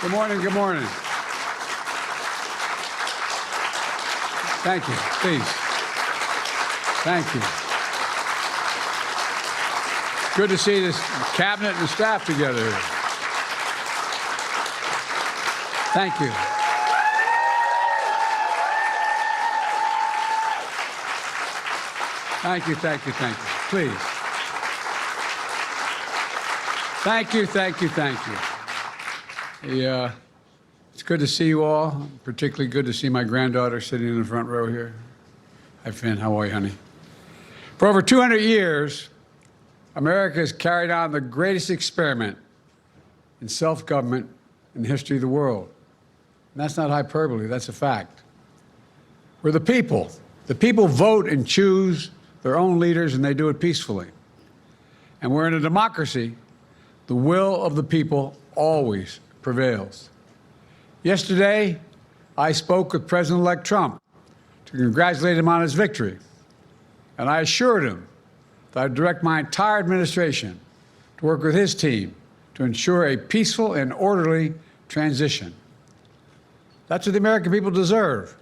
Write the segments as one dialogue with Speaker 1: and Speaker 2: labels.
Speaker 1: Good morning, good morning. Thank you, please. Thank you. Good to see this cabinet and staff together here. Thank you. Thank you, thank you, thank you. Please. Thank you, thank you, thank you. It's good to see you all. Particularly good to see my granddaughter sitting in the front row here. Hi, Finn. How are you, honey? For over 200 years, America has carried on the greatest experiment in self-government in the history of the world. And that's not hyperbole, that's a fact. We're the people. The people vote and choose their own leaders, and they do it peacefully. And we're in a democracy. The will of the people always prevails. Yesterday, I spoke with President-elect Trump to congratulate him on his victory. And I assured him that I'd direct my entire administration to work with his team to ensure a peaceful and orderly transition. That's what the American people deserve.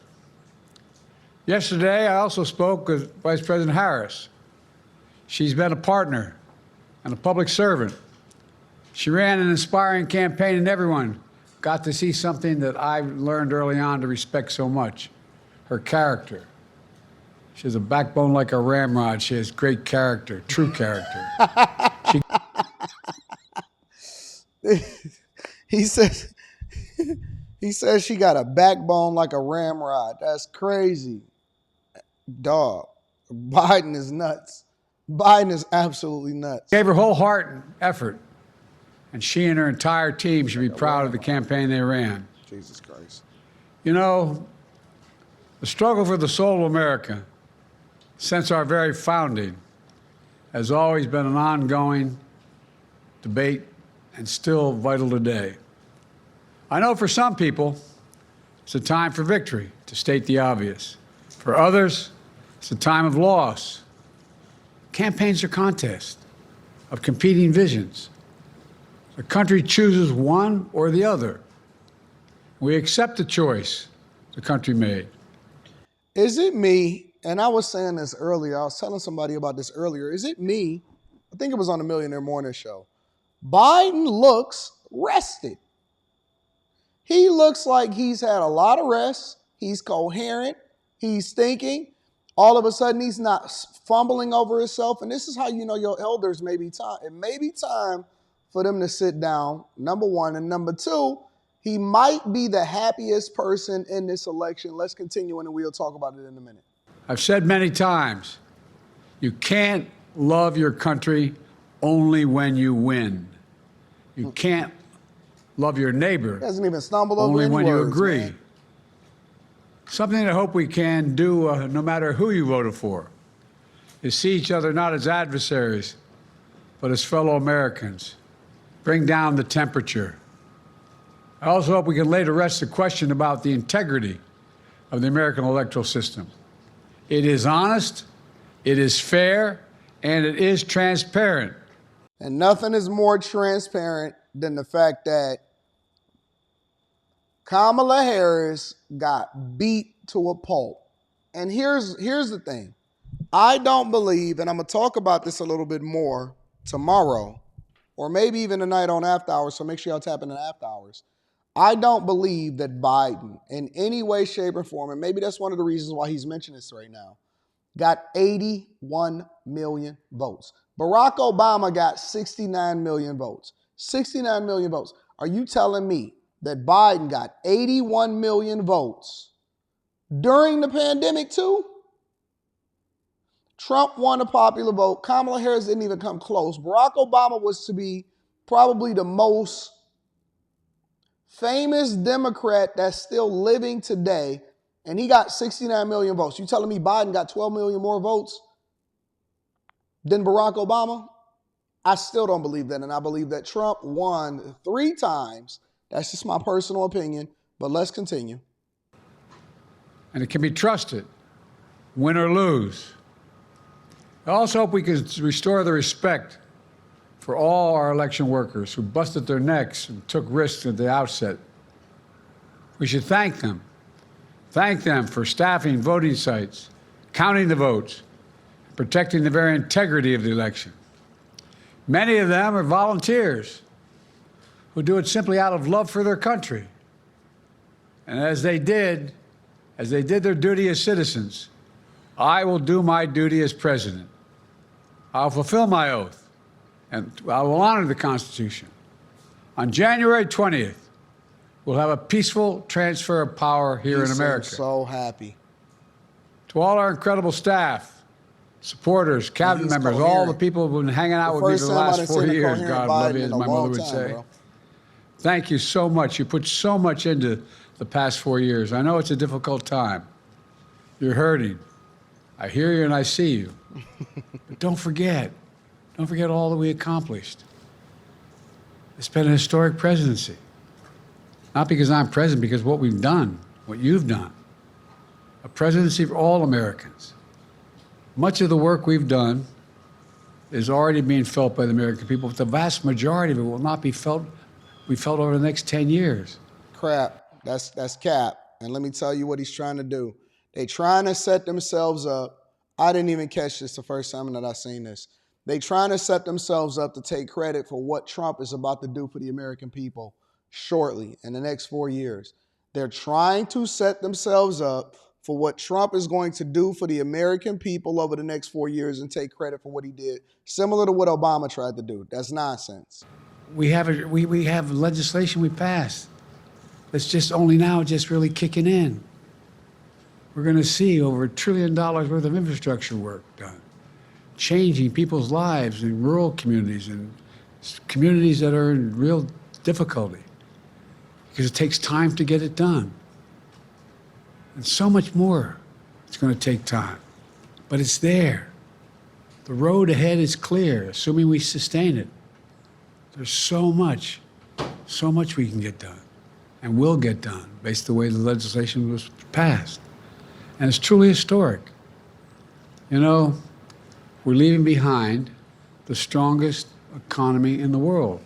Speaker 1: Yesterday, I also spoke with Vice President Harris. She's been a partner and a public servant. She ran an inspiring campaign, and everyone got to see something that I learned early on to respect so much, her character. She has a backbone like a ramrod. She has great character, true character.
Speaker 2: He says she got a backbone like a ramrod. That's crazy. Dog, Biden is nuts. Biden is absolutely nuts.
Speaker 1: Gave her whole heart and effort, and she and her entire team should be proud of the campaign they ran.
Speaker 2: Jesus Christ.
Speaker 1: You know, the struggle for the soul of America since our very founding has always been an ongoing debate and still vital today. I know for some people, it's a time for victory, to state the obvious. For others, it's a time of loss. Campaigns are contests of competing visions. The country chooses one or the other. We accept the choice the country made.
Speaker 2: Is it me, and I was saying this earlier, I was telling somebody about this earlier, is it me, I think it was on the Millionaire Morning Show, Biden looks rested. He looks like he's had a lot of rest, he's coherent, he's thinking. All of a sudden, he's not fumbling over himself. And this is how you know your elders may be time. It may be time for them to sit down, number one. And number two, he might be the happiest person in this election. Let's continue, and we'll talk about it in a minute.
Speaker 1: I've said many times, you can't love your country only when you win. You can't love your neighbor
Speaker 2: He hasn't even stumbled over
Speaker 1: only
Speaker 2: any
Speaker 1: when
Speaker 2: words,
Speaker 1: you agree.
Speaker 2: man.
Speaker 1: Something I hope we can do, no matter who you voted for, is see each other not as adversaries, but as fellow Americans. Bring down the temperature. I also hope we can lay to rest the question about the integrity of the American electoral system. It is honest, it is fair, and it is transparent.
Speaker 2: And nothing is more transparent than the fact that Kamala Harris got beat to a pulp. And here's the thing. I don't believe, and I'm going to talk about this a little bit more tomorrow, or maybe even tonight on After Hours, so make sure y'all tap into After Hours. I don't believe that Biden, in any way, shape, or form, and maybe that's one of the reasons why he's mentioning this right now, got 81 million votes. Barack Obama got 69 million votes. 69 million votes. Are you telling me that Biden got 81 million votes during the pandemic too? Trump won the popular vote. Kamala Harris didn't even come close. Barack Obama was to be probably the most famous Democrat that's still living today, and he got 69 million votes. You telling me Biden got 12 million more votes than Barack Obama? I still don't believe that, and I believe that Trump won 3 times. That's just my personal opinion, but let's continue.
Speaker 1: And it can be trusted, win or lose. I also hope we can restore the respect for all our election workers who busted their necks and took risks at the outset We should thank them. Thank them for staffing voting sites, counting the votes, protecting the very integrity of the election. Many of them are volunteers who do it simply out of love for their country. And as they did their duty as citizens, I will do my duty as president. I'll fulfill my oath, and I will honor the Constitution. On January 20th, we'll have a peaceful transfer of power here in America.
Speaker 2: I'm so happy.
Speaker 1: To all our incredible staff, supporters, cabinet members, all the people who've been hanging out with me for the last 4 years, God love you, as my mother would say. Thank you so much. You put so much into the past 4 years. I know it's a difficult time. You're hurting. I hear you and I see you. But don't forget all that we accomplished. It's been a historic presidency. Not because I'm president, because what we've done, what you've done. A presidency for all Americans. Much of the work we've done is already being felt by the American people, but the vast majority of it will not be felt over the next 10 years.
Speaker 2: Crap. That's cap. And let me tell you what he's trying to do. They trying to set themselves up. I didn't even catch this the first time that I seen this. They trying to set themselves up to take credit for what Trump is about to do for the American people shortly in the next 4 years. They're trying to set themselves up for what Trump is going to do for the American people over the next 4 years and take credit for what he did, similar to what Obama tried to do. That's nonsense.
Speaker 1: We have legislation we passed that's just only now just really kicking in. We're going to see over $1 trillion worth of infrastructure work done, changing people's lives in rural communities and communities that are in real difficulty, because it takes time to get it done. And so much more. It's going to take time, but it's there. The road ahead is clear, assuming we sustain it. There's so much we can get done and will get done based on the way the legislation was passed. And it's truly historic. You know, we're leaving behind the strongest economy in the world.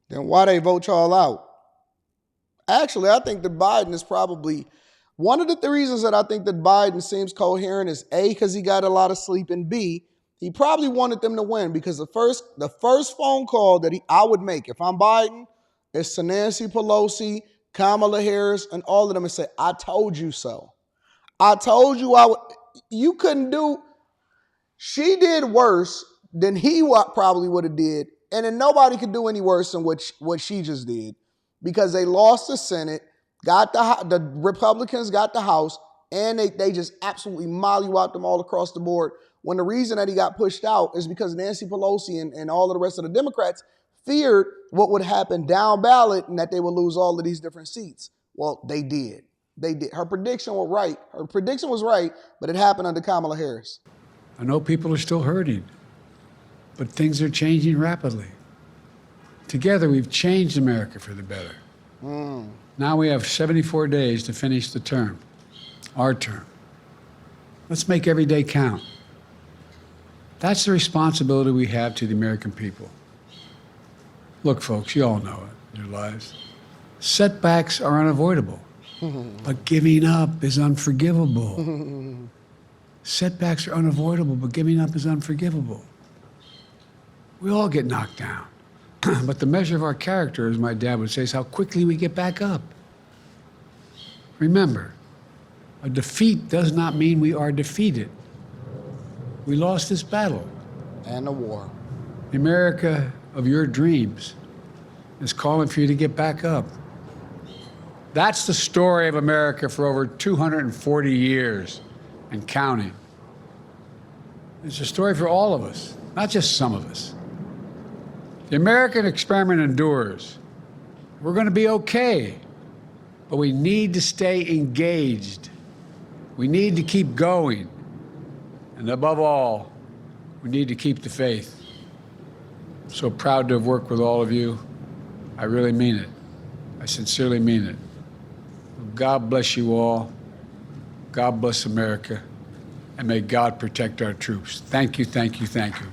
Speaker 2: Then why they vote y'all out? Actually, I think that Biden is probably one of the reasons that I think that Biden seems coherent is A, because he got a lot of sleep, and B, he probably wanted them to win, because the first phone call that I would make if I'm Biden is to Nancy Pelosi, Kamala Harris, and all of them and say, I told you so. I told you you couldn't do. She did worse than he probably would have did, and then nobody could do any worse than what she just did, because they lost the Senate, the Republicans got the House, and they just absolutely mollywopped them all across the board, when the reason that he got pushed out is because Nancy Pelosi and all of the rest of the Democrats feared what would happen down ballot and that they would lose all of these different seats. Well, they did. They did. Her prediction was right. Her prediction was right, but it happened under Kamala Harris.
Speaker 1: I know people are still hurting, but things are changing rapidly. Together, we've changed America for the better. Now we have 74 days to finish the term, our term. Let's make every day count. That's the responsibility we have to the American people. Look, folks, you all know it in your lives. Setbacks are unavoidable, but giving up is unforgivable. Setbacks are unavoidable, but giving up is unforgivable. We all get knocked down. But the measure of our character, as my dad would say, is how quickly we get back up. Remember, a defeat does not mean we are defeated. We lost this battle.
Speaker 2: And the war.
Speaker 1: The America of your dreams is calling for you to get back up. That's the story of America for over 240 years and counting. It's a story for all of us, not just some of us. The American experiment endures. We're going to be okay, but we need to stay engaged. We need to keep going. And above all, we need to keep the faith. I'm so proud to have worked with all of you. I really mean it. I sincerely mean it. God bless you all. God bless America. And may God protect our troops. Thank you, thank you, thank you.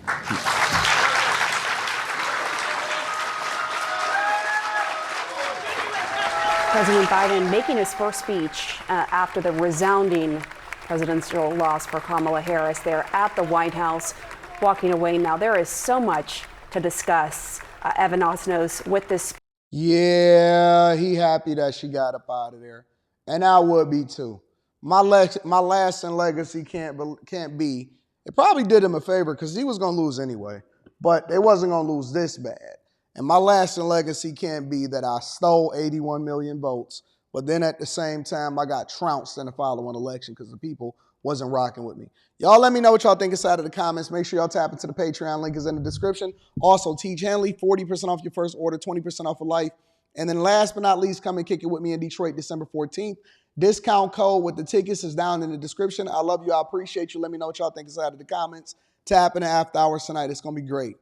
Speaker 3: President Biden making his first speech after the resounding presidential loss for Kamala Harris. They're at the White House, walking away now. There is so much to discuss. Evan Osnos with this.
Speaker 2: Yeah, he happy that she got up out of there. And I would be too. My lasting legacy can't be. It probably did him a favor because he was going to lose anyway. But they wasn't going to lose this bad. And my lasting legacy can't be that I stole 81 million votes, but then at the same time, I got trounced in the following election because the people wasn't rocking with me. Y'all let me know what y'all think inside of the comments. Make sure y'all tap into the Patreon. Link is in the description. Also, Teach Henley, 40% off your first order, 20% off for life. And then last but not least, come and kick it with me in Detroit, December 14th. Discount code with the tickets is down in the description. I love you. I appreciate you. Let me know what y'all think inside of the comments. Tap in the after hours tonight. It's going to be great.